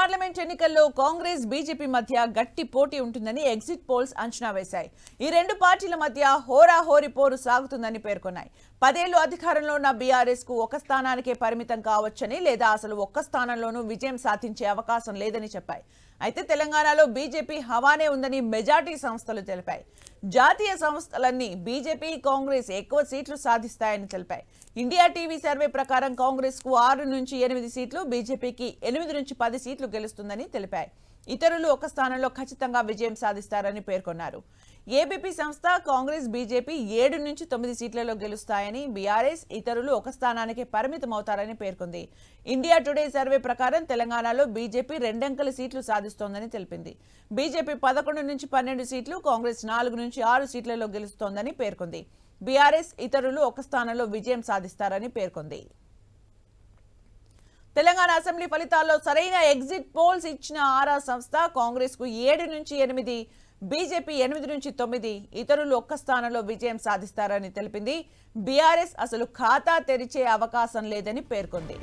Parliament ఎన్నికల్లో Congress BJP మధ్య గట్టి పోటీ ఉంటుందని ఎగ్జిట్ పోల్స్ అంచనా వేశాయి. ఈ రెండు పార్టీల మధ్య హోరాహోరీ పోరు సాగుతుందని పేర్కొన్నాయి. 10 ఏళ్లు అధికారంలో ఉన్న బీఆర్ఎస్ కు ఒక స్థానానికే పరిమితం కావచ్చని లేదా అసలు ఒక్క స్థానంలోనూ విజయం సాధించే అవకాశం లేదని చెప్పాయి. అయితే తెలంగాణలో బీజేపీ హవానే ఉందని మెజార్టీ సంస్థలు తెలిపాయి. జాతీయ సంస్థలన్నీ బీజేపీ కాంగ్రెస్ ఎక్కువ సీట్లు సాధిస్తాయని తెలిపాయి. ఇండియా టీవీ సర్వే ప్రకారం కాంగ్రెస్ కు 6 నుంచి 8 సీట్లు, బీజేపీకి 8 నుంచి 10 సీట్లు గెలుస్తుందని తెలిపాయి. ఇతరులు ఒక స్థానంలో ఖచ్చితంగా విజయం సాధిస్తారని పేర్కొన్నారు. ఏబీపీ సంస్థ కాంగ్రెస్ బీజేపీ 7 నుంచి 9 సీట్లలో గెలుస్తాయని, బీఆర్ఎస్ ఇతరులు ఒక స్థానానికి పరిమితమవుతారని పేర్కొంది. ఇండియా టుడే సర్వే ప్రకారం తెలంగాణలో బీజేపీ 2 అంకెల సీట్లు సాధిస్తోందని తెలిపింది. బీజేపీ 11 నుంచి 12 సీట్లు, కాంగ్రెస్ 4 నుంచి 6 సీట్లలో గెలుస్తోందని పేర్కొంది. బీఆర్ఎస్ ఇతరులు ఒక స్థానంలో విజయం సాధిస్తారని పేర్కొంది. తెలంగాణ అసెంబ్లీ ఫలితాల్లో సరైన ఎగ్జిట్ పోల్స్ ఇచ్చిన ఆరా సంస్థ కాంగ్రెస్ కు 7 నుంచి 8, బీజేపీ 8 నుంచి 9, ఇతరులు ఒక్క స్థానంలో విజయం సాధిస్తారని తెలిపింది. బీఆర్ఎస్ అసలు ఖాతా తెరిచే అవకాశం లేదని పేర్కొంది.